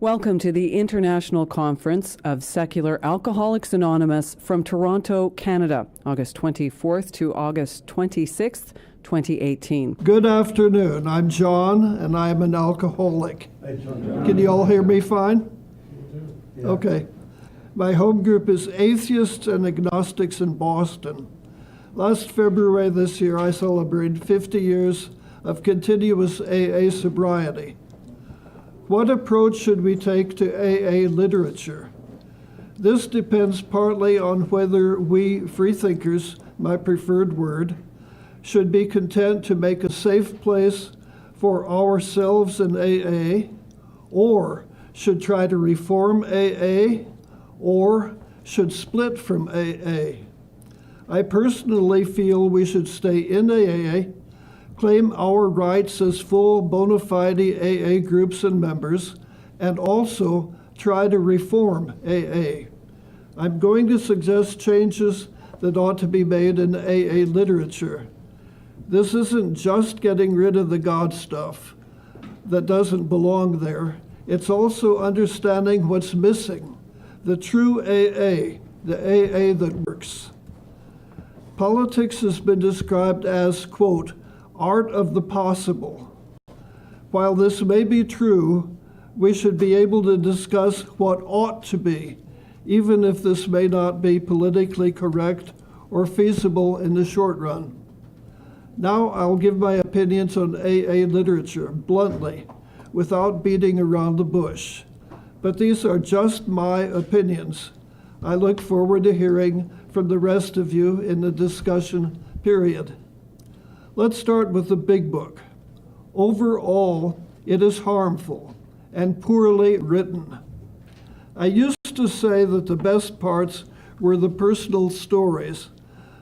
Welcome to the International Conference of Secular Alcoholics Anonymous from Toronto, Canada, August 24th to August 26th, 2018. Good afternoon. I'm John, and I'm an alcoholic. Can you all hear me fine? Okay. My home group is Atheists and Agnostics in Boston. Last February this year, I celebrated 50 years of continuous AA sobriety. What approach should we take to AA literature? This depends partly on whether we freethinkers, my preferred word, should be content to make a safe place for ourselves in AA, or should try to reform AA, or should split from AA. I personally feel we should stay in AA, claim our rights as full bona fide AA groups and members, and also try to reform AA. I'm going to suggest changes that ought to be made in AA literature. This isn't just getting rid of the God stuff that doesn't belong there. It's also understanding what's missing, the true AA, the AA that works. Politics has been described as, quote, art of the possible. While this may be true, we should be able to discuss what ought to be, even if this may not be politically correct or feasible in the short run. Now I'll give my opinions on AA literature, bluntly, without beating around the bush. But these are just my opinions. I look forward to hearing from the rest of you in the discussion period. Let's start with the big book. Overall, it is harmful and poorly written. I used to say that the best parts were the personal stories,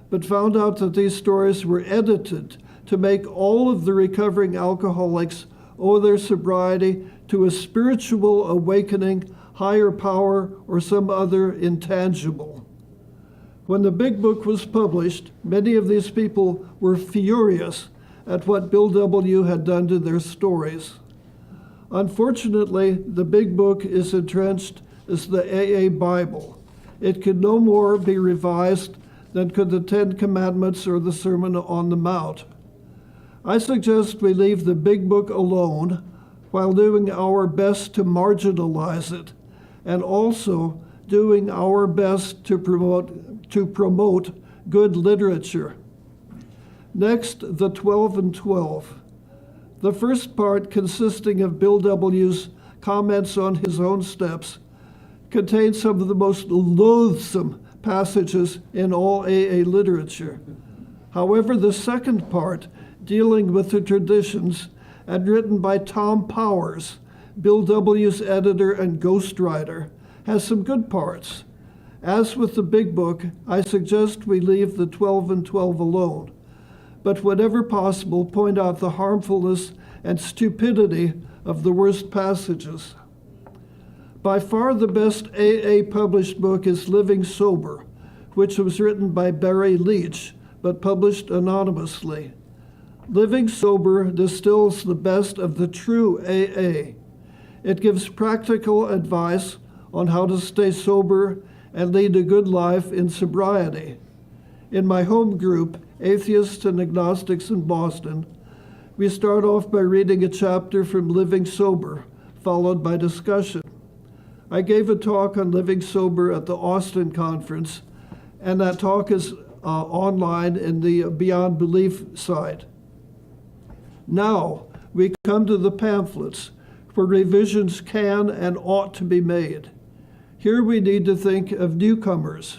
but found out that these stories were edited to make all of the recovering alcoholics owe their sobriety to a spiritual awakening, higher power, or some other intangible. When the big book was published, many of these people were furious at what Bill W. had done to their stories. Unfortunately, the big book is entrenched as the AA Bible. It could no more be revised than could the Ten Commandments or the Sermon on the Mount. I suggest we leave the big book alone while doing our best to marginalize it, and also doing our best to promote good literature. Next, the 12 and 12. The first part, consisting of Bill W.'s comments on his own steps, contains some of the most loathsome passages in all AA literature. However, the second part, dealing with the traditions and written by Tom Powers, Bill W.'s editor and ghostwriter, has some good parts. As with the big book, I suggest we leave the 12 and 12 alone, but whenever possible, point out the harmfulness and stupidity of the worst passages. By far the best AA published book is Living Sober, which was written by Barry Leach, but published anonymously. Living Sober distills the best of the true AA. It gives practical advice on how to stay sober and lead a good life in sobriety. In my home group, Atheists and Agnostics in Boston, we start off by reading a chapter from Living Sober, followed by discussion. I gave a talk on Living Sober at the Austin conference, and that talk is online in the Beyond Belief site. Now, we come to the pamphlets, where revisions can and ought to be made. Here we need to think of newcomers.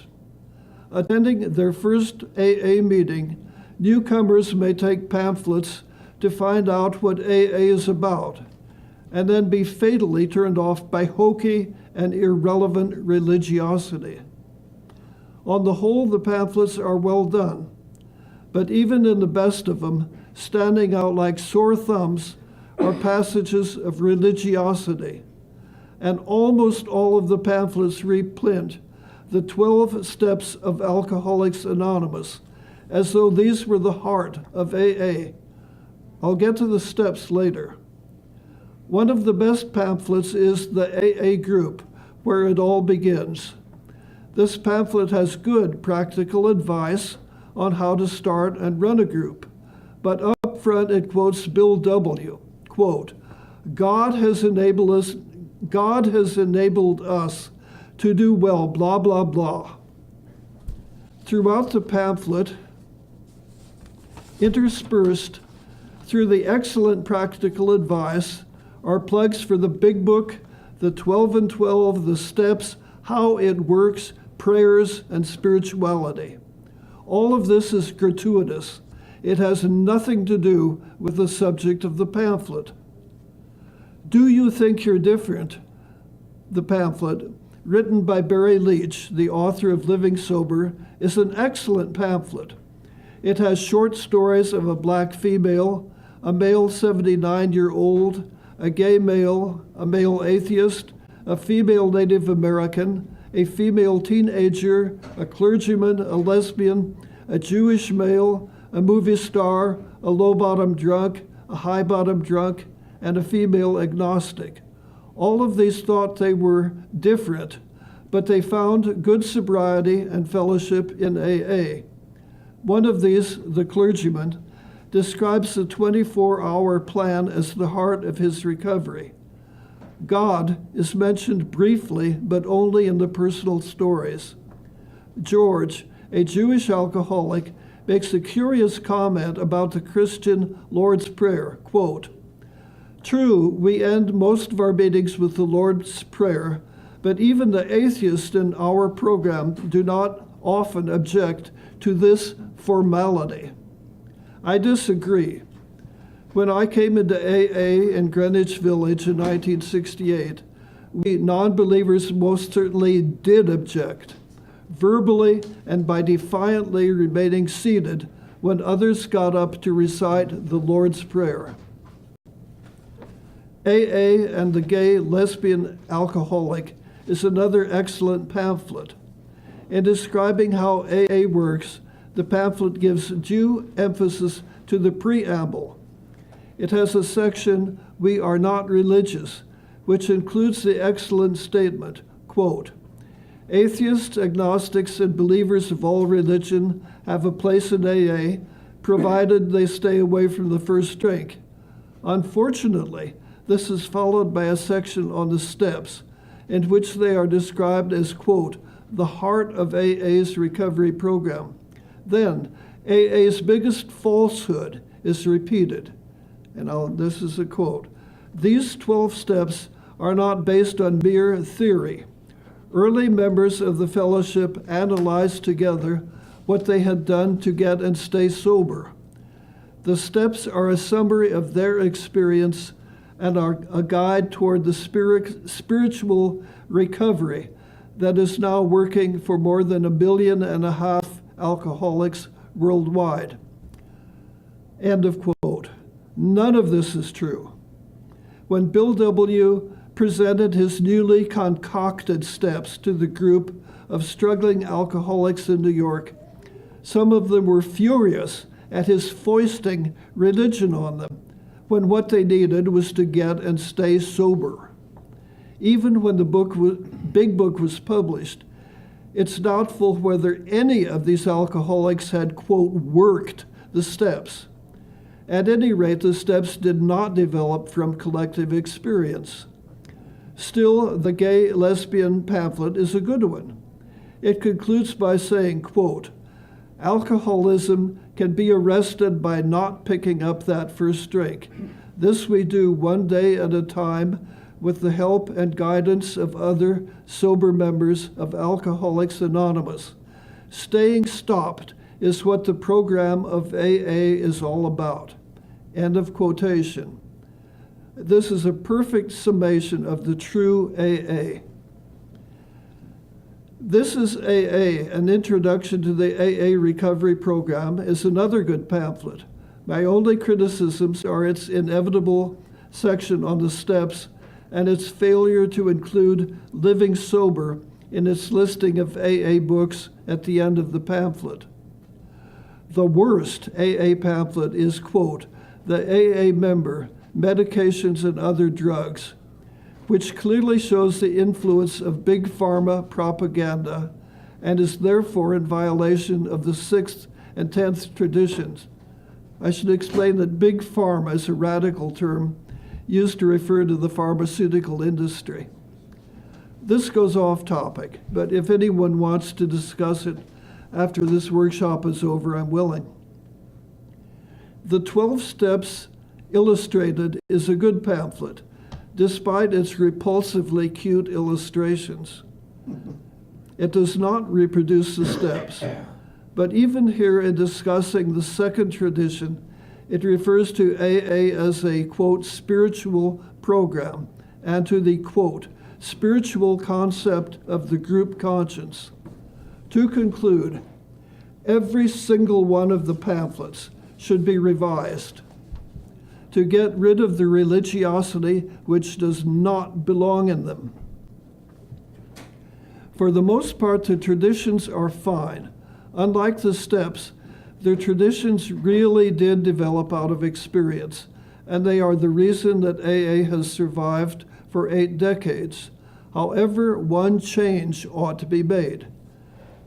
Attending their first AA meeting, newcomers may take pamphlets to find out what AA is about, and then be fatally turned off by hokey and irrelevant religiosity. On the whole, the pamphlets are well done, but even in the best of them, standing out like sore thumbs are passages of religiosity, and almost all of the pamphlets reprint the 12 steps of Alcoholics Anonymous, as though these were the heart of AA. I'll get to the steps later. One of the best pamphlets is the AA Group, where it all begins. This pamphlet has good practical advice on how to start and run a group, but up front it quotes Bill W. Quote, God has enabled us to do well, blah, blah, blah. Throughout the pamphlet, interspersed through the excellent practical advice, are plugs for the Big Book, the 12 and 12, the steps, how it works, prayers, and spirituality. All of this is gratuitous. It has nothing to do with the subject of the pamphlet. Do You Think You're Different? The pamphlet, written by Barry Leach, the author of Living Sober, is an excellent pamphlet. It has short stories of a black female, a male 79-year-old, a gay male, a male atheist, a female Native American, a female teenager, a clergyman, a lesbian, a Jewish male, a movie star, a low-bottom drunk, a high-bottom drunk, and a female agnostic. All of these thought they were different, but they found good sobriety and fellowship in AA. One of these, the clergyman, describes the 24-hour plan as the heart of his recovery. God is mentioned briefly, but only in the personal stories. George, a Jewish alcoholic, makes a curious comment about the Christian Lord's Prayer. Quote, true, we end most of our meetings with the Lord's Prayer, but even the atheists in our program do not often object to this formality. I disagree. When I came into AA in Greenwich Village in 1968, we non-believers most certainly did object, verbally and by defiantly remaining seated when others got up to recite the Lord's Prayer. AA and the Gay Lesbian Alcoholic is another excellent pamphlet. In describing how AA works, the pamphlet gives due emphasis to the preamble. It has a section, We Are Not Religious, which includes the excellent statement, quote, atheists, agnostics, and believers of all religion have a place in AA, provided they stay away from the first drink. Unfortunately, this is followed by a section on the steps, in which they are described as, quote, the heart of AA's recovery program. Then, AA's biggest falsehood is repeated. And this is a quote. These 12 steps are not based on mere theory. Early members of the fellowship analyzed together what they had done to get and stay sober. The steps are a summary of their experience and are a guide toward the spiritual recovery that is now working for more than 1.5 billion alcoholics worldwide. End of quote. None of this is true. When Bill W. presented his newly concocted steps to the group of struggling alcoholics in New York, some of them were furious at his foisting religion on them, when what they needed was to get and stay sober. Even when the Big Book was published, it's doubtful whether any of these alcoholics had, quote, worked the steps. At any rate, the steps did not develop from collective experience. Still, the Gay Lesbian pamphlet is a good one. It concludes by saying, quote, alcoholism can be arrested by not picking up that first drink. This we do one day at a time with the help and guidance of other sober members of Alcoholics Anonymous. Staying stopped is what the program of AA is all about. End of quotation. This is a perfect summation of the true AA. This is AA, an introduction to the AA recovery program, is another good pamphlet. My only criticisms are its inevitable section on the steps and its failure to include Living Sober in its listing of AA books at the end of the pamphlet. The worst AA pamphlet is, quote, the AA member medications, and other drugs, which clearly shows the influence of big pharma propaganda and is therefore in violation of the 6th and 10th traditions. I should explain that big pharma is a radical term used to refer to the pharmaceutical industry. This goes off topic, but if anyone wants to discuss it after this workshop is over, I'm willing. The 12 Steps Illustrated is a good pamphlet, despite its repulsively cute illustrations. It does not reproduce the steps, but even here in discussing the second tradition, it refers to AA as a, quote, spiritual program, and to the, quote, spiritual concept of the group conscience. To conclude, every single one of the pamphlets should be revised to get rid of the religiosity which does not belong in them. For the most part, the traditions are fine. Unlike the steps, their traditions really did develop out of experience, and they are the reason that AA has survived for 8 decades. However, one change ought to be made.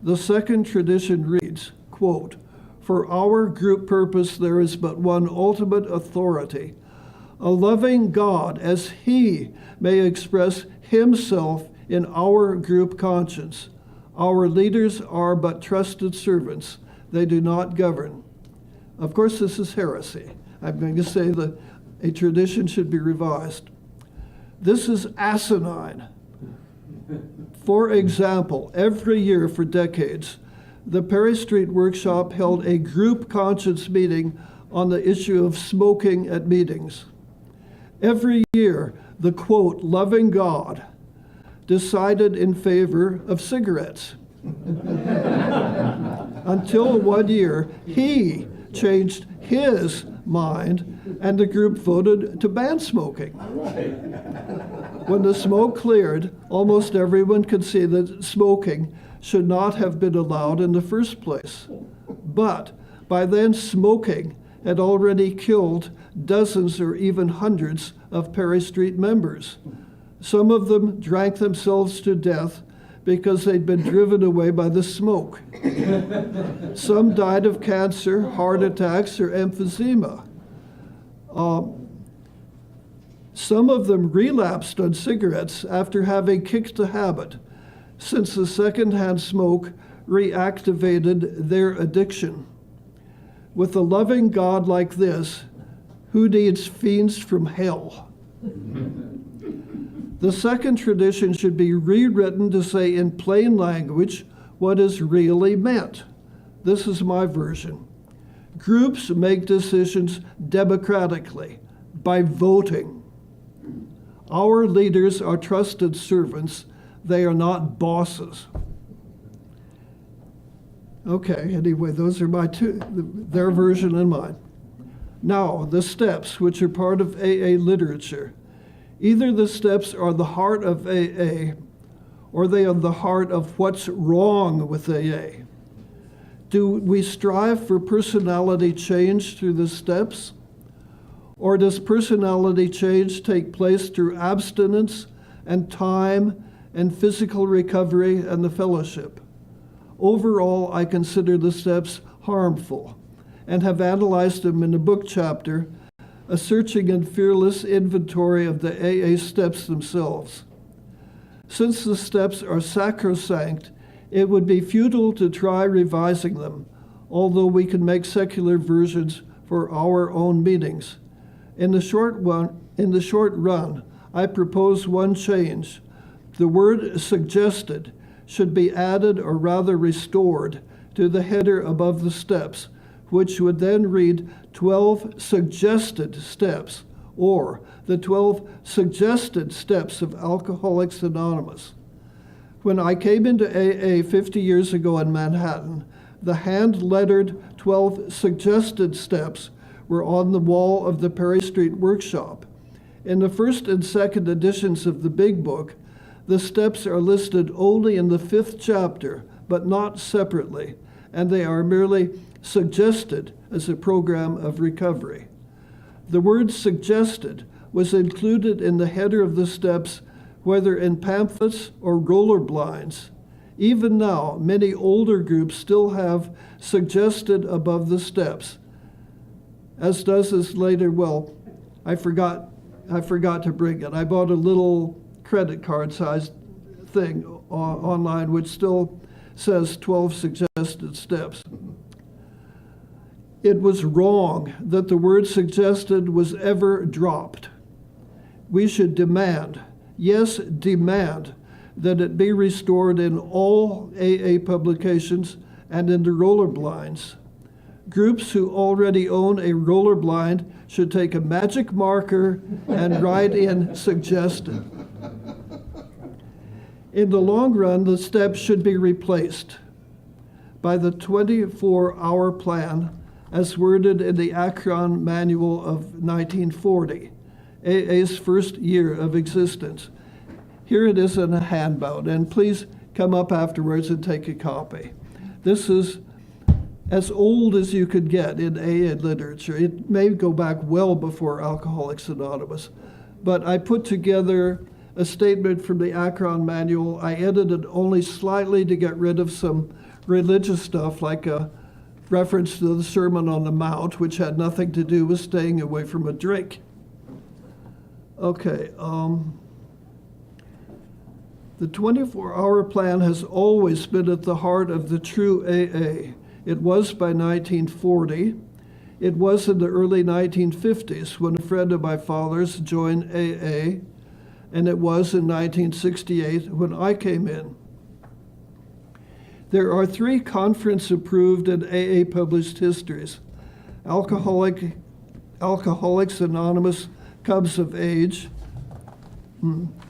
The second tradition reads, quote, "For our group purpose there is but one ultimate authority, a loving God as He may express Himself in our group conscience. Our leaders are but trusted servants. They do not govern." Of course, this is heresy. I'm going to say that a tradition should be revised. This is asinine. For example, every year for decades, the Perry Street Workshop held a group conscience meeting on the issue of smoking at meetings. Every year, the, quote, loving God decided in favor of cigarettes. Until one year, he changed his mind and the group voted to ban smoking. When the smoke cleared, almost everyone could see that smoking should not have been allowed in the first place. But by then, smoking had already killed dozens or even hundreds of Perry Street members. Some of them drank themselves to death because they'd been driven away by the smoke. Some died of cancer, heart attacks, or emphysema. Some of them relapsed on cigarettes after having kicked the habit, since the secondhand smoke reactivated their addiction. With a loving God like this, who needs fiends from hell? The second tradition should be rewritten to say in plain language what is really meant. This is my version. Groups make decisions democratically by voting. Our leaders are trusted servants. They are not bosses. Okay, anyway, those are my their version and mine. Now, the steps, which are part of AA literature. Either the steps are the heart of AA, or they are the heart of what's wrong with AA. Do we strive for personality change through the steps? Or does personality change take place through abstinence and time and physical recovery and the fellowship? Overall, I consider the steps harmful and have analyzed them in a book chapter, a searching and fearless inventory of the AA steps themselves. Since the steps are sacrosanct, it would be futile to try revising them, although we can make secular versions for our own meetings. In the short run, I propose one change. The word suggested should be added, or rather restored, to the header above the steps, which would then read 12 suggested steps, or the 12 suggested steps of Alcoholics Anonymous. When I came into AA 50 years ago in Manhattan, the hand-lettered 12 suggested steps were on the wall of the Perry Street Workshop. In the first and second editions of the Big Book, the steps are listed only in the 5th chapter, but not separately, and they are merely suggested as a program of recovery. The word suggested was included in the header of the steps, whether in pamphlets or roller blinds. Even now, many older groups still have suggested above the steps, as does this later. Well, I forgot to bring it. I bought a little credit card sized thing online which still says 12 suggested steps. It was wrong that the word suggested was ever dropped. We should demand, yes, demand, that it be restored in all AA publications and in the roller blinds. Groups who already own a roller blind should take a magic marker and write in suggested. In the long run, the steps should be replaced by the 24-hour plan as worded in the Akron Manual of 1940, AA's first year of existence. Here it is in a handout, and please come up afterwards and take a copy. This is as old as you could get in AA literature. It may go back well before Alcoholics Anonymous, but I put together a statement from the Akron Manual. I edited only slightly to get rid of some religious stuff, like a reference to the Sermon on the Mount, which had nothing to do with staying away from a drink. Okay, the 24-hour plan has always been at the heart of the true AA. It was by 1940. It was in the early 1950s when a friend of my father's joined AA, and it was in 1968 when I came in. There are 3 conference-approved and AA-published histories: Alcoholics Anonymous Comes of Age,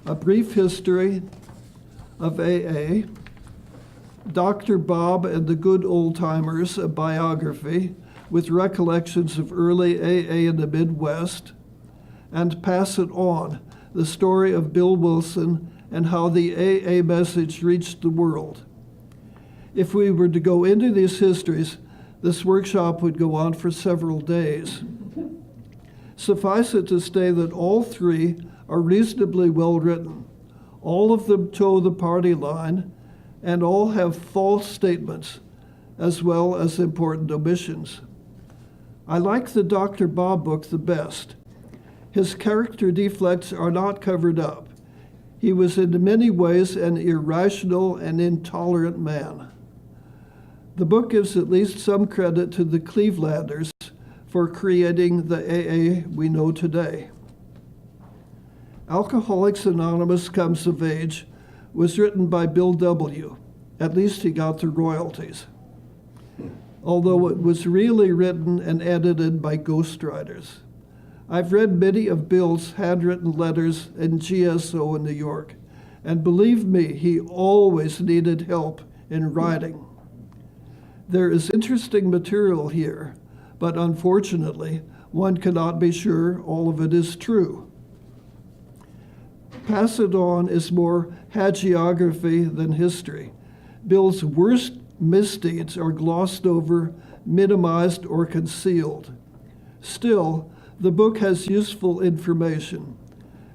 A Brief History of AA, Dr. Bob and the Good Old Timers, a biography with recollections of early AA in the Midwest, and Pass It On, the story of Bill Wilson and how the AA message reached the world. If we were to go into these histories, this workshop would go on for several days. Suffice it to say that all 3 are reasonably well written. All of them toe the party line, and all have false statements, as well as important omissions. I like the Dr. Bob book the best. His character defects are not covered up. He was in many ways an irrational and intolerant man. The book gives at least some credit to the Clevelanders for creating the AA we know today. Alcoholics Anonymous Comes of Age was written by Bill W. At least he got the royalties, although it was really written and edited by ghostwriters. I've read many of Bill's handwritten letters in GSO in New York, and believe me, he always needed help in writing. There is interesting material here, but unfortunately, one cannot be sure all of it is true. Pass It On is more hagiography than history. Bill's worst misdeeds are glossed over, minimized, or concealed. Still, the book has useful information.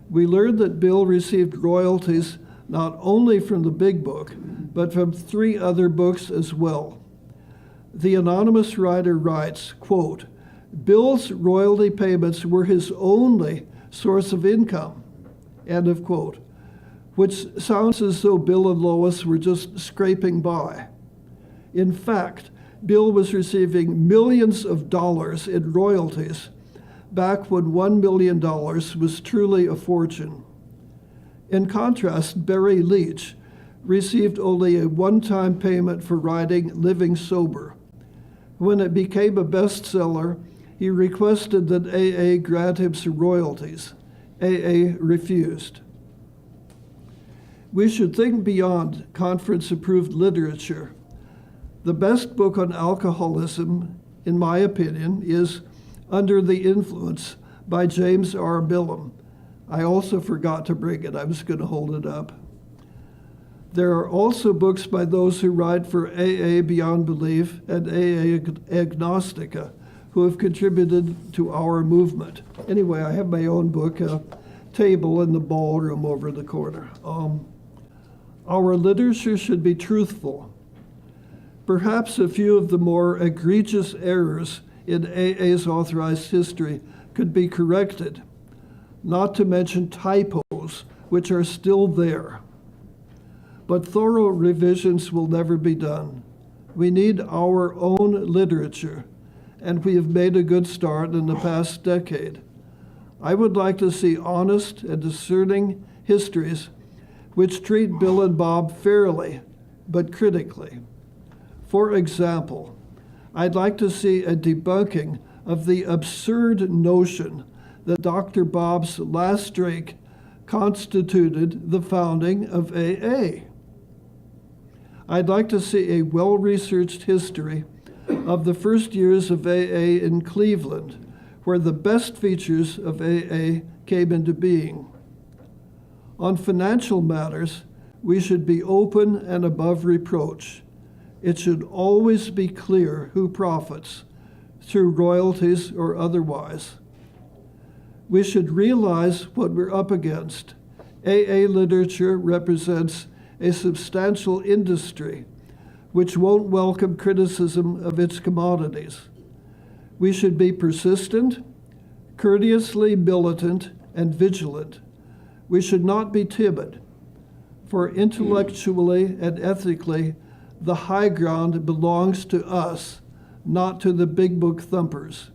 We learned that Bill received royalties not only from the big book, but from 3 other books as well. The anonymous writer writes, quote, Bill's royalty payments were his only source of income, end of quote, which sounds as though Bill and Lois were just scraping by. In fact, Bill was receiving millions of dollars in royalties back when $1 million was truly a fortune. In contrast, Barry Leach received only a one-time payment for writing Living Sober. When it became a bestseller, he requested that AA grant him some royalties. AA refused. We should think beyond conference-approved literature. The best book on alcoholism, in my opinion, is Under the Influence by James R. Millam. I also forgot to bring it. I was going to hold it up. There are also books by those who write for AA Beyond Belief and AA Agnostica, who have contributed to our movement. Anyway, I have my own book, a table in the ballroom over the corner. Our literature should be truthful. Perhaps a few of the more egregious errors in AA's authorized history could be corrected, not to mention typos, which are still there. But thorough revisions will never be done. We need our own literature, and we have made a good start in the past decade. I would like to see honest and discerning histories which treat Bill and Bob fairly, but critically. For example, I'd like to see a debunking of the absurd notion that Dr. Bob's last drink constituted the founding of AA. I'd like to see a well-researched history of the first years of AA in Cleveland, where the best features of AA came into being. On financial matters, we should be open and above reproach. It should always be clear who profits, through royalties or otherwise. We should realize what we're up against. AA literature represents a substantial industry which won't welcome criticism of its commodities. We should be persistent, courteously militant, and vigilant. We should not be timid, for intellectually and ethically, the high ground belongs to us, not to the big book thumpers.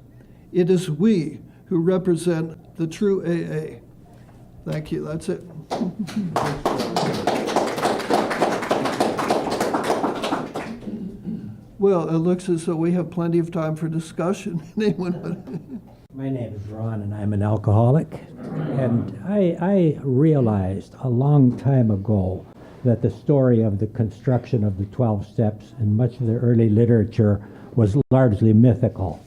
It is we who represent the true AA. Thank you, that's it. Well, it looks as though we have plenty of time for discussion. My name is Ron, and I'm an alcoholic. And I realized a long time ago that the story of the construction of the 12 steps and much of the early literature was largely mythical.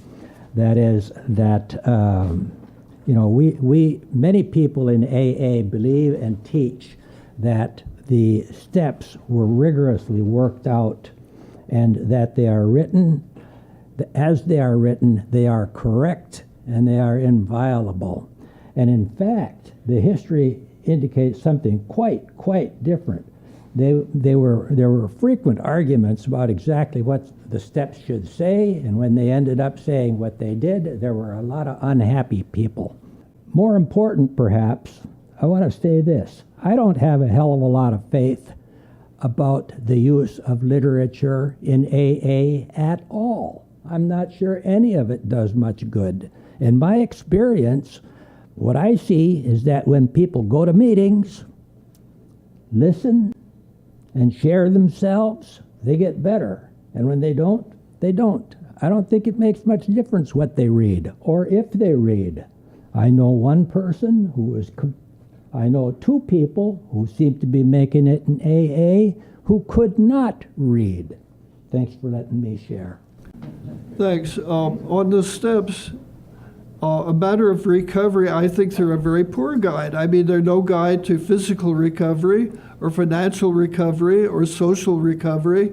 That is, that many people in AA believe and teach that the steps were rigorously worked out, and that they are written, as they are written, they are correct and they are inviolable. And in fact, the history indicates something quite different. There were frequent arguments about exactly what the steps should say, and when they ended up saying what they did, there were a lot of unhappy people. More important, perhaps, I want to say this. I don't have a hell of a lot of faith about the use of literature in AA at all. I'm not sure any of it does much good. In my experience, what I see is that when people go to meetings, listen, and share themselves, they get better. And when they don't, they don't. I don't think it makes much difference what they read, or if they read. I know one person I know two people who seem to be making it in AA who could not read. Thanks for letting me share. Thanks. On the steps, a matter of recovery, I think they're a very poor guide. I mean, they're no guide to physical recovery or financial recovery or social recovery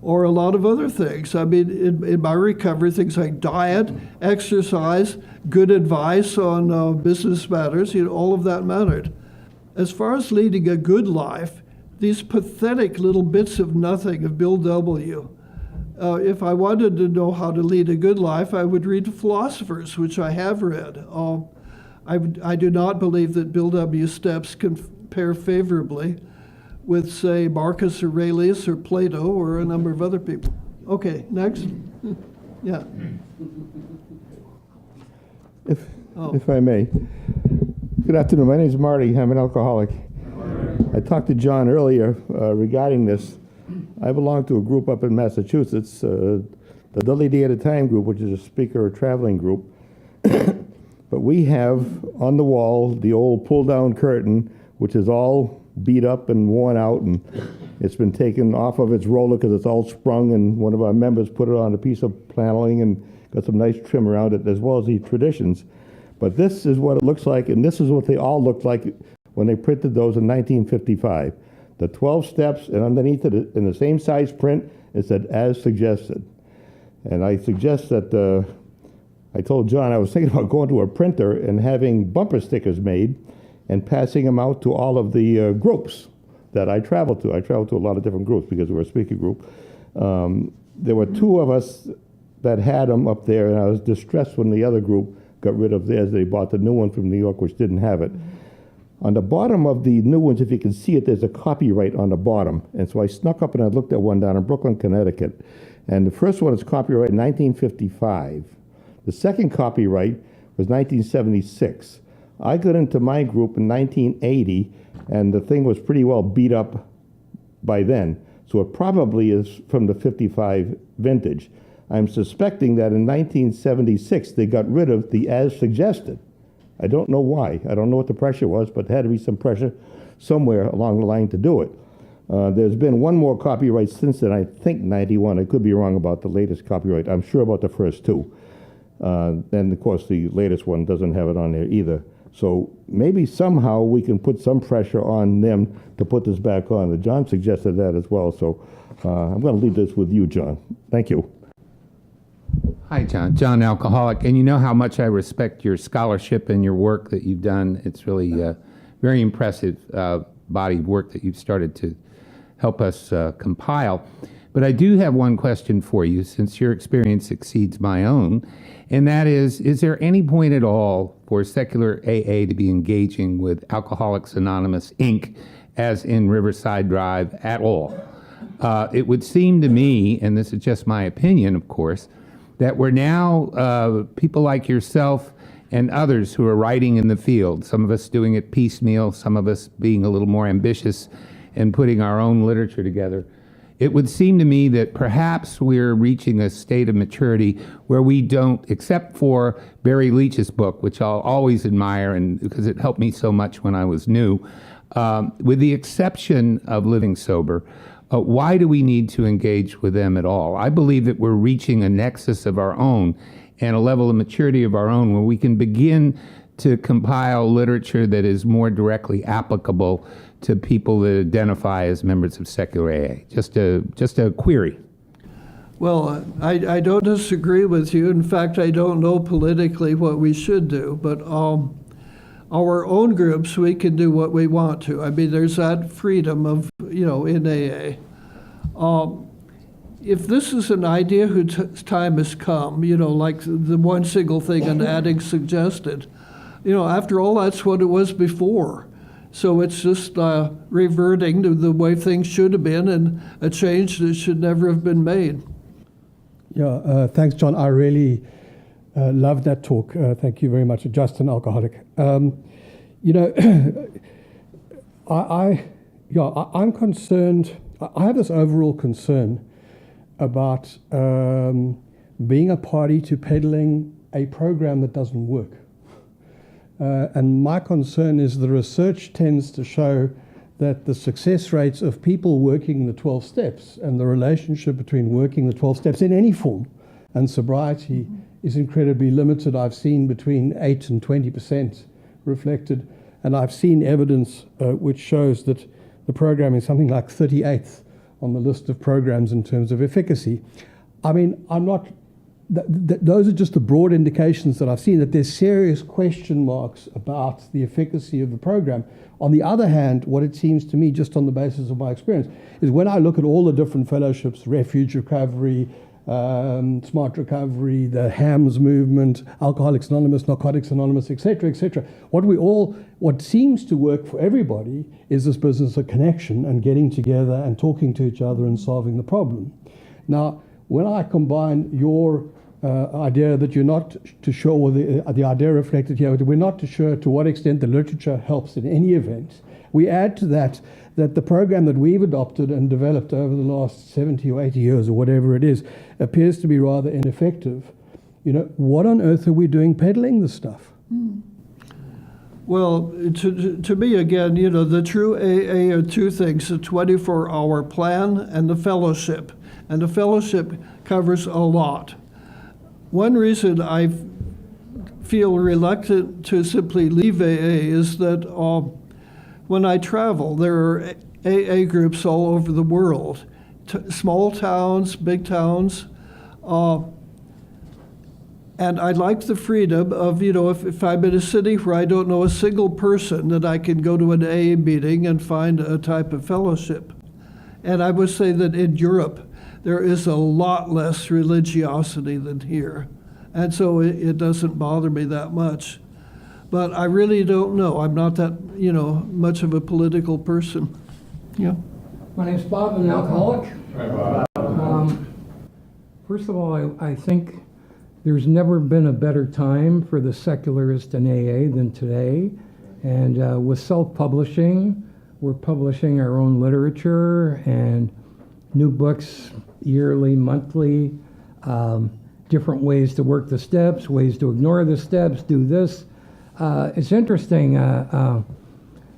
or a lot of other things. I mean, in my recovery, things like diet, exercise, good advice on business matters, all of that mattered. As far as leading a good life, these pathetic little bits of nothing of Bill W. If I wanted to know how to lead a good life, I would read philosophers, which I have read. I do not believe that Bill W. steps compare favorably with, say, Marcus Aurelius or Plato or a number of other people. Okay, next. Yeah. If I may. Good afternoon. My name is Marty. I'm an alcoholic. I talked to John earlier regarding this. I belong to a group up in Massachusetts, the Dudley Day at a Time group, which is a speaker or traveling group. But we have on the wall the old pull-down curtain, which is all beat up and worn out, and it's been taken off of its roller because it's all sprung, and one of our members put it on a piece of paneling and got some nice trim around it, as well as the traditions. But this is what it looks like, and this is what they all looked like when they printed those in 1955. The 12 steps, and underneath it, in the same size print, it said, as suggested. And I suggest that I told John I was thinking about going to a printer and having bumper stickers made and passing them out to all of the groups that I traveled to. I traveled to a lot of different groups because we're a speaking group. There were two of us that had them up there, and I was distressed when the other group got rid of theirs. They bought the new one from New York, which didn't have it. On the bottom of the new ones, if you can see it, there's a copyright on the bottom. And so I snuck up and I looked at one down in Brooklyn, Connecticut. And the first one is copyright 1955. The second copyright was 1976. I got into my group in 1980, and the thing was pretty well beat up by then. So it probably is from the 55 vintage. I'm suspecting that in 1976, they got rid of the as suggested. I don't know why. I don't know what the pressure was, but there had to be some pressure somewhere along the line to do it. There's been one more copyright since then, I think 91. I could be wrong about the latest copyright. I'm sure about the first two. And of course, the latest one doesn't have it on there either. So maybe somehow we can put some pressure on them to put this back on. John suggested that as well. So I'm going to leave this with you, John. Thank you. Hi, John. John, alcoholic. And you know how much I respect your scholarship and your work that you've done. It's really very impressive body of work that you've started to help us compile. But I do have one question for you, since your experience exceeds my own, and that is there any point at all for secular AA to be engaging with Alcoholics Anonymous, Inc., as in Riverside Drive, at all? It would seem to me, and this is just my opinion, of course, that we're now, people like yourself and others who are writing in the field, some of us doing it piecemeal, some of us being a little more ambitious and putting our own literature together. It would seem to me that perhaps we're reaching a state of maturity where we don't, except for Barry Leach's book, which I'll always admire and because it helped me so much when I was new, with the exception of Living Sober, why do we need to engage with them at all? I believe that we're reaching a nexus of our own and a level of maturity of our own where we can begin to compile literature that is more directly applicable to people that identify as members of secular AA. Just a query. Well, I don't disagree with you. In fact, I don't know politically what we should do, but our own groups, we can do what we want to. I mean, there's that freedom of, in AA. If this is an idea whose time has come, like the one single thing an addict suggested, after all, that's what it was before. So it's just reverting to the way things should have been and a change that should never have been made. Yeah, thanks, John. I really love that talk. Thank you very much. Just an alcoholic. I'm concerned. I have this overall concern about being a party to peddling a program that doesn't work. And my concern is the research tends to show that the success rates of people working the 12 steps and the relationship between working the 12 steps in any form and sobriety is incredibly limited. I've seen between 8 and 20% reflected, and I've seen evidence which shows that the program is something like 38th on the list of programs in terms of efficacy. I mean, I'm not... those are just the broad indications that I've seen, that there's serious question marks about the efficacy of the program. On the other hand, what it seems to me, just on the basis of my experience, is when I look at all the different fellowships, Refuge Recovery, Smart Recovery, the HAMS movement, Alcoholics Anonymous, Narcotics Anonymous, etc., what seems to work for everybody is this business of connection and getting together and talking to each other and solving the problem. Now, when I combine your idea that you're not too sure, or the idea reflected here, we're not too sure to what extent the literature helps in any event, we add to that the program that we've adopted and developed over the last 70 or 80 years or whatever it is appears to be rather ineffective. What on earth are we doing peddling this stuff? Well, to me, again, the true AA are two things, the 24-hour plan and the fellowship. And the fellowship covers a lot. One reason I feel reluctant to simply leave AA is that when I travel, there are AA groups all over the world, small towns, big towns. And I like the freedom of, if I'm in a city where I don't know a single person, that I can go to an AA meeting and find a type of fellowship. And I would say that in Europe, there is a lot less religiosity than here. And so it doesn't bother me that much. But I really don't know. I'm not that, much of a political person. Yeah. My name's Bob. I'm an alcoholic. Hi, Bob. First of all, I think there's never been a better time for the secularist in AA than today. And with self-publishing, we're publishing our own literature and new books yearly, monthly, different ways to work the steps, ways to ignore the steps, do this. It's interesting.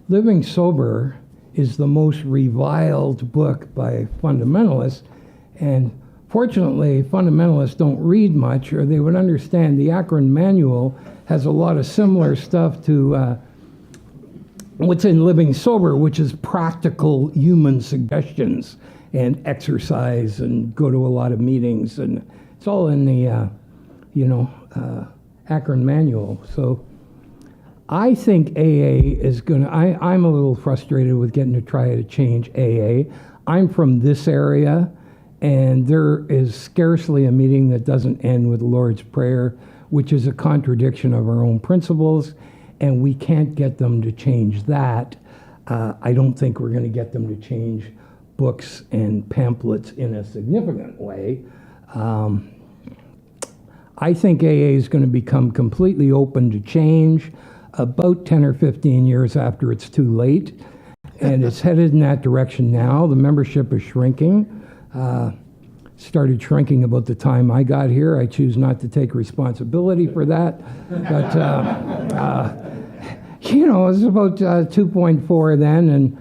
Living Sober is the most reviled book by fundamentalists, and fortunately, fundamentalists don't read much, or they would understand the Akron Manual has a lot of similar stuff to what's in Living Sober, which is practical human suggestions and exercise and go to a lot of meetings, and it's all in the Akron Manual. So I think AA is going to, I'm a little frustrated with getting to try to change AA. I'm from this area, and there is scarcely a meeting that doesn't end with the Lord's Prayer, which is a contradiction of our own principles, and we can't get them to change that. I don't think we're going to get them to change books and pamphlets in a significant way. I think AA is going to become completely open to change about 10 or 15 years after it's too late, and it's headed in that direction now. The membership is shrinking. Started shrinking about the time I got here. I choose not to take responsibility for that, but it was about 2.4 then, and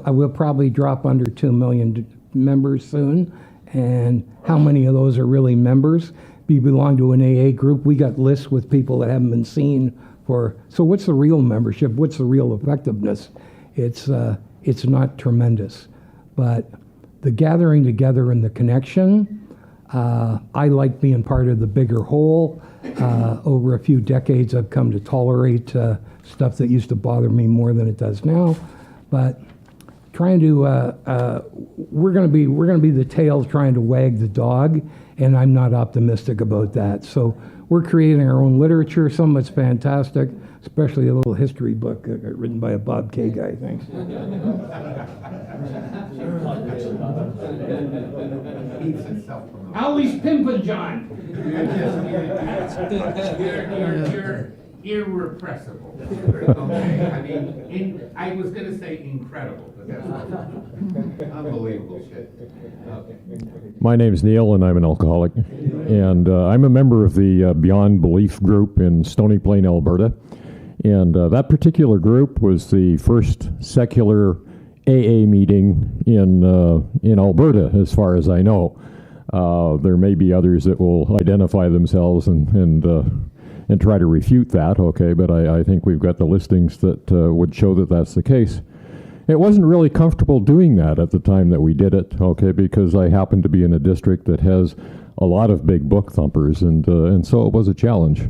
I will probably drop under 2 million members soon. And how many of those are really members? We belong to an AA group. We got lists with people that haven't been seen for. So what's the real membership? What's the real effectiveness? It's not tremendous, but the gathering together and the connection. I like being part of the bigger whole. Over a few decades, I've come to tolerate stuff that used to bother me more than it does now. But trying to, we're going to be the tail trying to wag the dog, and I'm not optimistic about that. So we're creating our own literature. Some of it's fantastic, especially a little history book written by a Bob K. guy. Thanks. Always pimpin' John. You're irrepressible. Okay? I mean, I was going to say incredible, but that's unbelievable shit. Okay. My name's Neil, and I'm an alcoholic. And I'm a member of the Beyond Belief group in Stony Plain, Alberta. And that particular group was the first secular AA meeting in Alberta, as far as I know. There may be others that will identify themselves and try to refute that, okay, but I think we've got the listings that would show that that's the case. It wasn't really comfortable doing that at the time that we did it, okay, because I happen to be in a district that has a lot of big book thumpers, and so it was a challenge.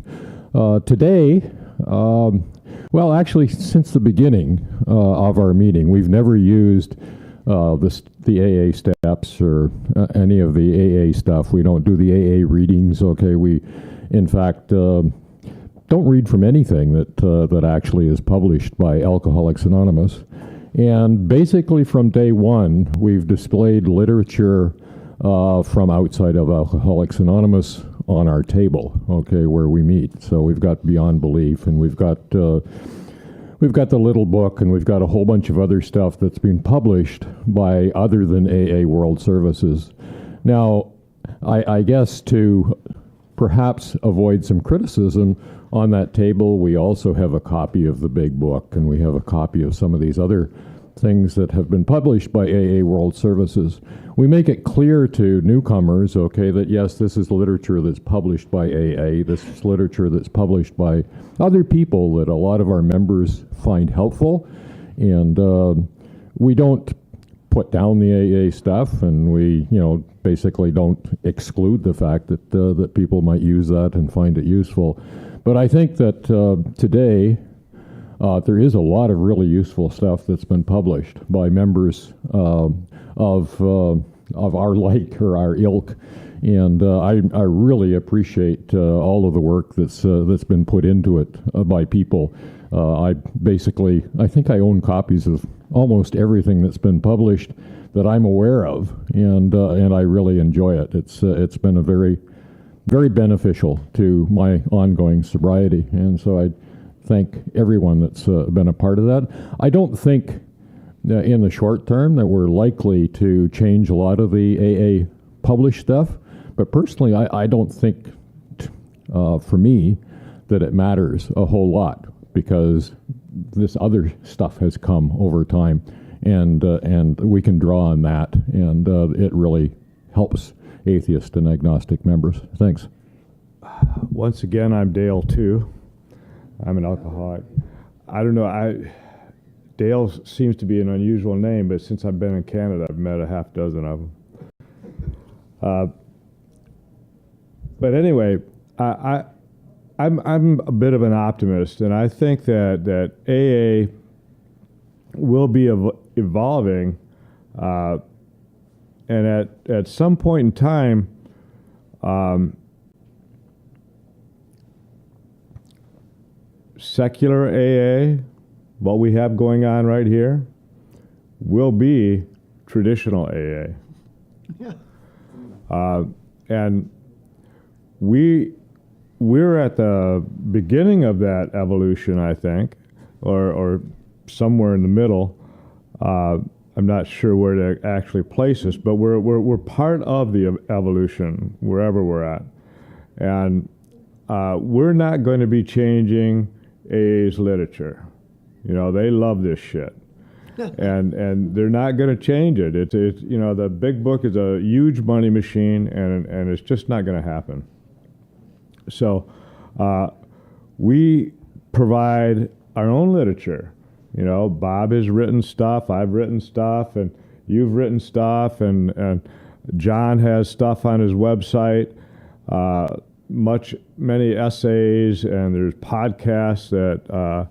Today, well, actually, since the beginning of our meeting, we've never used the AA steps or any of the AA stuff. We don't do the AA readings, okay? We, in fact, don't read from anything that actually is published by Alcoholics Anonymous. And basically from day one, we've displayed literature from outside of Alcoholics Anonymous on our table, okay, where we meet. So we've got Beyond Belief, and we've got the little book, and we've got a whole bunch of other stuff that's been published by other than AA World Services. Now, I guess to perhaps avoid some criticism, on that table we also have a copy of the big book, and we have a copy of some of these other things that have been published by AA World Services. We make it clear to newcomers, okay, that yes, this is literature that's published by AA, this is literature that's published by other people that a lot of our members find helpful, and we don't put down the AA stuff, and we, basically don't exclude the fact that that people might use that and find it useful. But I think that today there is a lot of really useful stuff that's been published by members of our like or our ilk, and I really appreciate all of the work that's been put into it by people. I think I own copies of almost everything that's been published that I'm aware of, and I really enjoy it. It's been a very, very beneficial to my ongoing sobriety, and so I thank everyone that's been a part of that. I don't think in the short term that we're likely to change a lot of the AA published stuff, but personally, I don't think for me that it matters a whole lot, because this other stuff has come over time, and we can draw on that, and it really helps atheist and agnostic members. Thanks. Once again, I'm Dale too. I'm an alcoholic. I don't know. Dale seems to be an unusual name, but since I've been in Canada, I've met a half dozen of them. But anyway, I'm a bit of an optimist, and I think that AA will be evolving, and at some point in time, secular AA, what we have going on right here, will be traditional AA. And we're at the beginning of that evolution, I think, or somewhere in the middle. I'm not sure where to actually place us, but we're part of the evolution wherever we're at, and we're not going to be changing AA's literature. They love this shit. and they're not going to change it. It's the big book is a huge money machine, and it's just not going to happen. So we provide our own literature. Bob has written stuff, I've written stuff, and you've written stuff, and John has stuff on his website, many essays, and there's podcasts that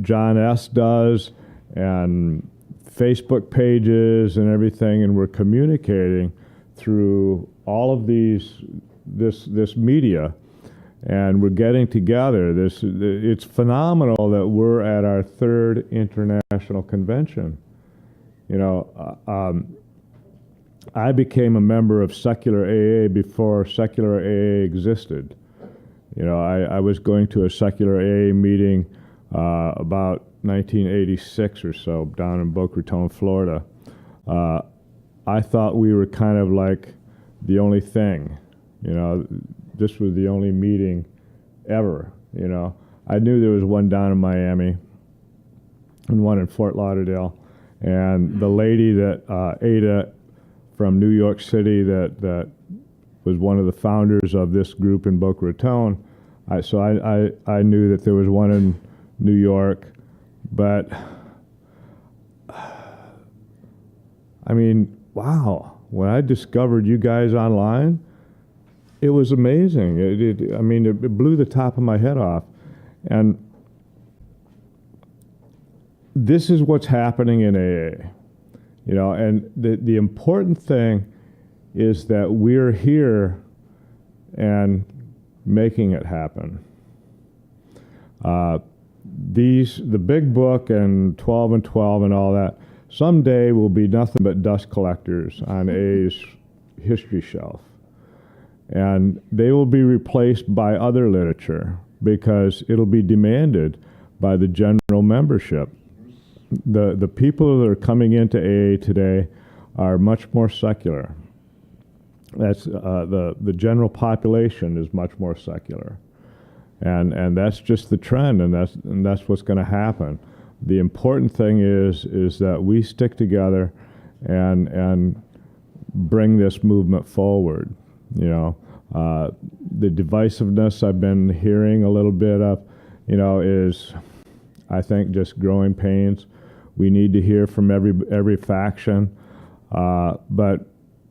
John S. does, and Facebook pages and everything, and we're communicating through all of this media, and we're getting together. It's phenomenal that we're at our third international convention. I became a member of secular AA before secular AA existed. I was going to a secular AA meeting about 1986 or so down in Boca Raton, Florida. I thought we were kind of like the only thing. This was the only meeting ever. I knew there was one down in Miami and one in Fort Lauderdale, and the lady that Ada from New York City that was one of the founders of this group in Boca Raton. So I knew that there was one in New York, but I mean, wow! When I discovered you guys online, it was amazing. It blew the top of my head off, and this is what's happening in AA. And the important thing is that we're here and making it happen. The big book and 12 and 12 and all that someday will be nothing but dust collectors on AA's history shelf. And they will be replaced by other literature because it'll be demanded by the general membership. The people that are coming into AA today are much more secular. That's the general population is much more secular, and that's just the trend, and that's what's going to happen. The important thing is that we stick together and bring this movement forward. The divisiveness I've been hearing a little bit of, is I think just growing pains. We need to hear from every faction. But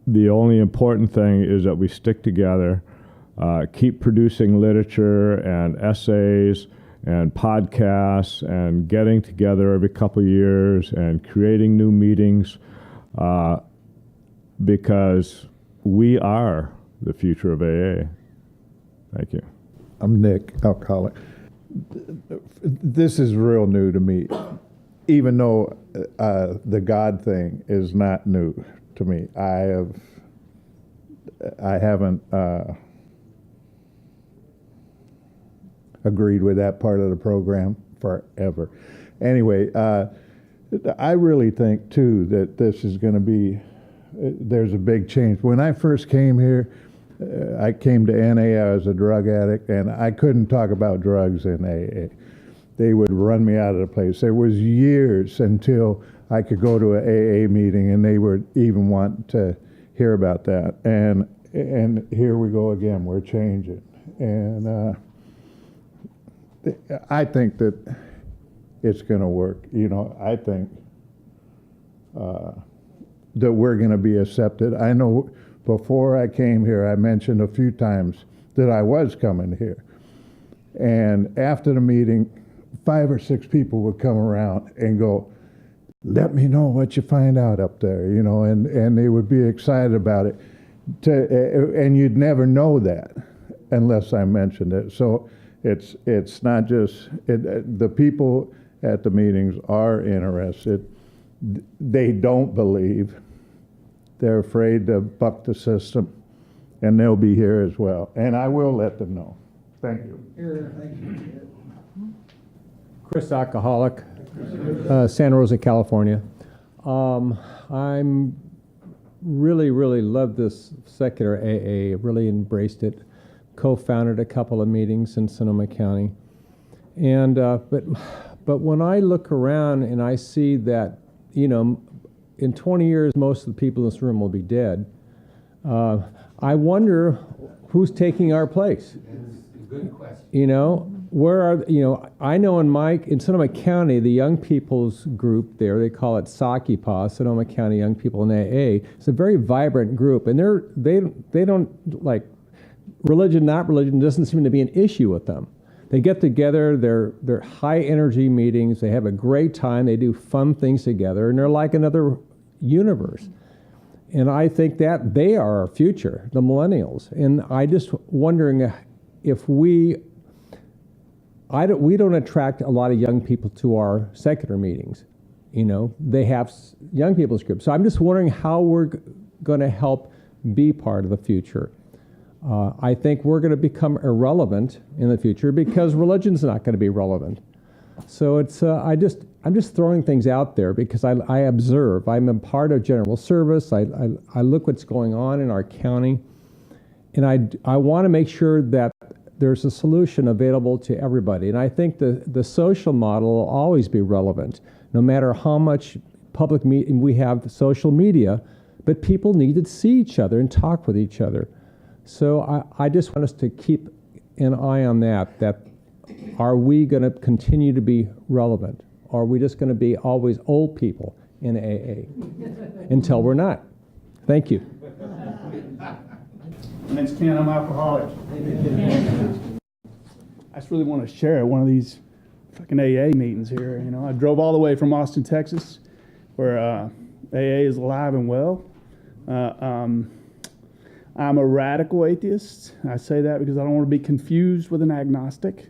the only important thing is that we stick together, keep producing literature and essays and podcasts and getting together every couple of years and creating new meetings, because we are the future of AA. Thank you. I'm Nick, alcoholic. This is real new to me, even though the God thing is not new to me. I haven't agreed with that part of the program forever. Anyway, I really think too that this is going to be, there's a big change. When I first came here, I came to NA as a drug addict, and I couldn't talk about drugs in AA. They would run me out of the place. There was years until I could go to an AA meeting, and they would even want to hear about that. And here we go again. We're changing, and I think that it's going to work. You know, I think that we're going to be accepted. I know. Before I came here, I mentioned a few times that I was coming here. And after the meeting, 5 or 6 people would come around and go, let me know what you find out up there, you know, and they would be excited about it. And you'd never know that unless I mentioned it. So it's not just, the people at the meetings are interested. They don't believe. They're afraid to buck the system, and they'll be here as well. And I will let them know. Thank you. Chris, alcoholic, Santa Rosa, California. I'm really love this secular AA. Really embraced it. Co-founded a couple of meetings in Sonoma County, and but when I look around and I see that, you know, in 20 years, most of the people in this room will be dead. I wonder who's taking our place. It's a good question. You know, where are, you know, I know in Sonoma County, the young people's group there, they call it SAKIPA, Sonoma County Young People in AA. It's a very vibrant group, and they don't, like, religion, not religion, doesn't seem to be an issue with them. They get together, they're high energy meetings, they have a great time, they do fun things together, and they're like another universe. And I think that they are our future, the millennials. And I just wondering if we don't attract a lot of young people to our secular meetings. You know, they have young people's groups. So I'm just wondering how we're going to help be part of the future. I think we're going to become irrelevant in the future because religion's not going to be relevant. So it's I'm just throwing things out there because I observe. I'm a part of general service. I look what's going on in our county, and I want to make sure that there's a solution available to everybody. And I think the social model will always be relevant, no matter how much public we have social media. But people need to see each other and talk with each other. So I just want us to keep an eye on that are we going to continue to be relevant? Or are we just going to be always old people in AA until we're not? Thank you. My name's Ken, I'm alcoholic. I just really want to share at one of these fucking AA meetings here. You know, I drove all the way from Austin, Texas, where AA is alive and well. I'm a radical atheist. I say that because I don't want to be confused with an agnostic.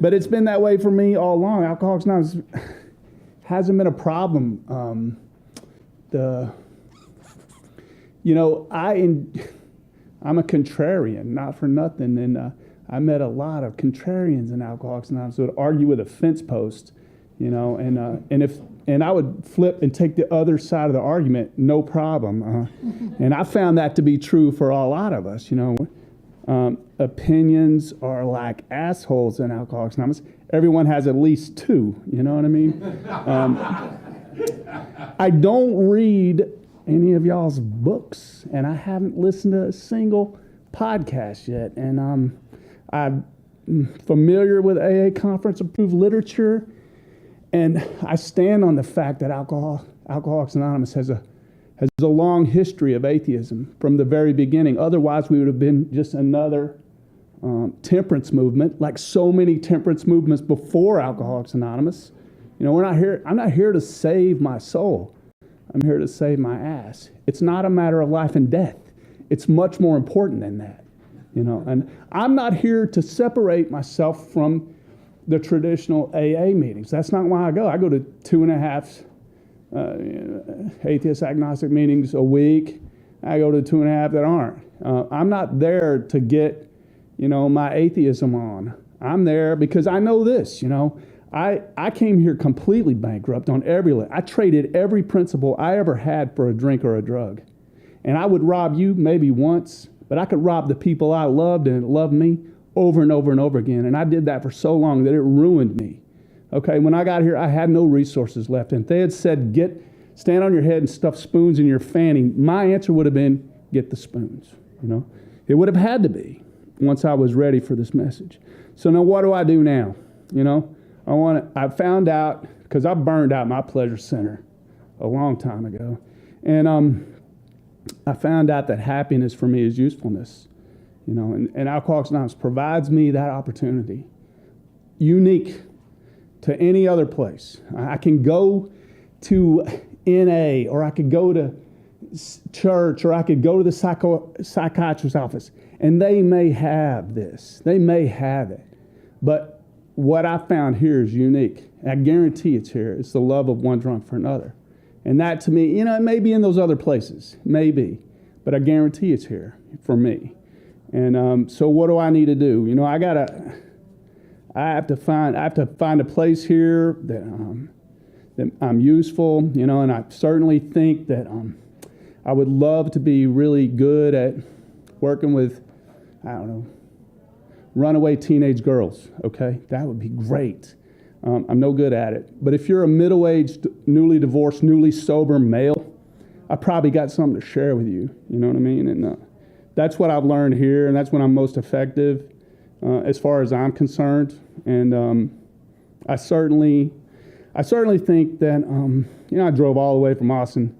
But it's been that way for me all along. Alcoholics Anonymous hasn't been a problem. I'm a contrarian, not for nothing. And I met a lot of contrarians in Alcoholics Anonymous who would argue with a fence post, you know, and I would flip and take the other side of the argument, no problem. And I found that to be true for a lot of us, you know. Opinions are like assholes in Alcoholics Anonymous. Everyone has at least 2, you know what I mean? I don't read any of y'all's books, and I haven't listened to a single podcast yet. And I'm familiar with AA conference approved literature, And I stand on the fact that Alcoholics Anonymous has a long history of atheism from the very beginning. Otherwise, we would have been just another temperance movement, like so many temperance movements before Alcoholics Anonymous. You know, I'm not here to save my soul. I'm here to save my ass. It's not a matter of life and death. It's much more important than that. You know, and I'm not here to separate myself from the traditional AA meetings. That's not why I go. I go to 2.5 atheist agnostic meetings a week. I go to 2.5 that aren't. I'm not there to get, my atheism on. I'm there because I know this, I came here completely bankrupt on every level. I traded every principle I ever had for a drink or a drug. And I would rob you maybe once, but I could rob the people I loved and loved me over and over and over again. And I did that for so long that it ruined me. Okay, when I got here, I had no resources left. And if they had said, stand on your head and stuff spoons in your fanny, my answer would have been, get the spoons. It would have had to be once I was ready for this message. So now what do I do now? I found out, because I burned out my pleasure center a long time ago. And I found out that happiness for me is usefulness. And Alcoholics Anonymous provides me that opportunity, unique to any other place. I can go to NA, or I could go to church, or I could go to the psychiatrist's office, and they may have this. They may have it. But what I found here is unique. I guarantee it's here. It's the love of one drunk for another. And that to me, it may be in those other places, maybe, but I guarantee it's here for me. And so what do I need to do? I have to find a place here that I'm useful, and I certainly think that I would love to be really good at working with, runaway teenage girls, okay? That would be great. I'm no good at it. But if you're a middle-aged, newly divorced, newly sober male, I probably got something to share with you, you know what I mean? And that's what I've learned here, and that's when I'm most effective as far as I'm concerned. And I certainly think that, I drove all the way from Austin,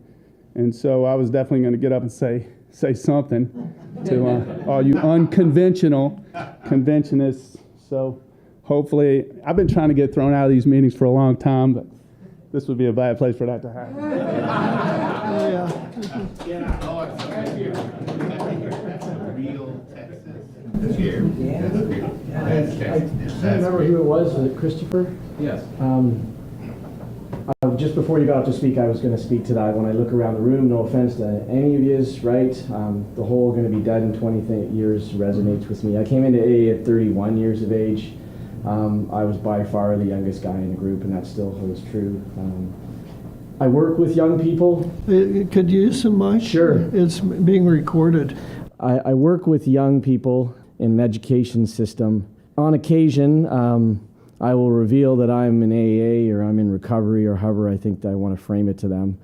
and so I was definitely going to get up and say something to all you unconventional conventionists. So hopefully, I've been trying to get thrown out of these meetings for a long time, but this would be a bad place for that to happen. I remember who it was it Christoper? Yes. Just before you got up to speak, I was going to speak to that. When I look around the room, no offense to any of yous, right? The whole going to be dead in 20 years resonates with me. I came into AA at 31 years of age. I was by far the youngest guy in the group, and that still holds true. I work with young people. Could you use some mic? Sure. It's being recorded. I work with young people in an education system. On occasion, I will reveal that I'm in AA or I'm in recovery or however I think I want to frame it to them.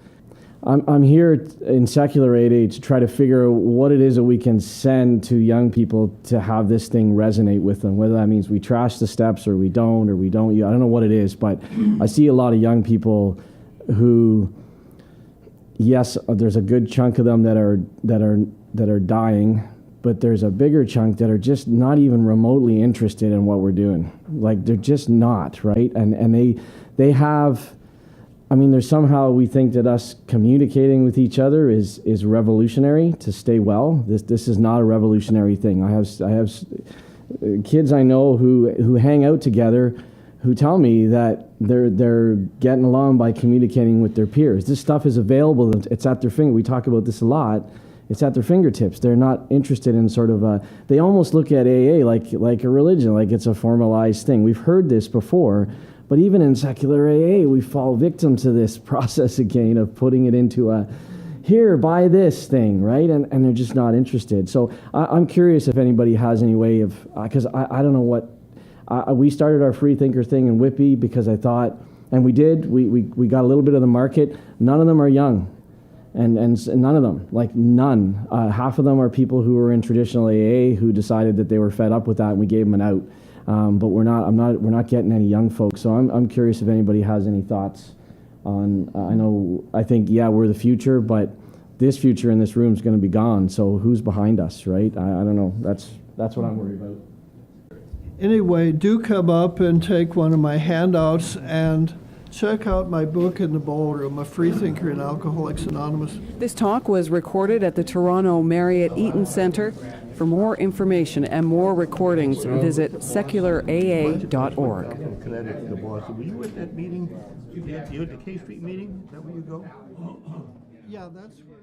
I'm here in secular AA to try to figure out what it is that we can send to young people to have this thing resonate with them, whether that means we trash the steps or we don't. I don't know what it is, but I see a lot of young people who, yes, there's a good chunk of them that are dying, but there's a bigger chunk that are just not even remotely interested in what we're doing. Like, they're just not, right? And they have, there's somehow we think that us communicating with each other is revolutionary to stay well. This is not a revolutionary thing. I have kids I know who hang out together who tell me that they're getting along by communicating with their peers. This stuff is available. It's at their finger. We talk about this a lot. It's at their fingertips. They're not interested in sort of they almost look at AA like a religion, like it's a formalized thing. We've heard this before, but even in secular AA, we fall victim to this process again of putting it into here, buy this thing, right? And they're just not interested. So I'm curious if anybody has any way of, because I don't know what, we started our free thinker thing in Whitby because I thought, and we did, we got a little bit of the market. None of them are young. And none of them, like none. Half of them are people who were in traditional AA who decided that they were fed up with that, and we gave them an out. but we're not getting any young folks. So I'm curious if anybody has any thoughts on. I think we're the future, but this future in this room is going to be gone. So who's behind us, right? I don't know. That's what I'm worried about. Anyway, do come up and take one of my handouts and check out my book in the ballroom, A Freethinker in Alcoholics Anonymous. This talk was recorded at the Toronto Marriott Eaton Centre. For more information and more recordings, visit seculara.org. Were you at that meeting? You at the K Street meeting? Is that where you go? Yeah, that's where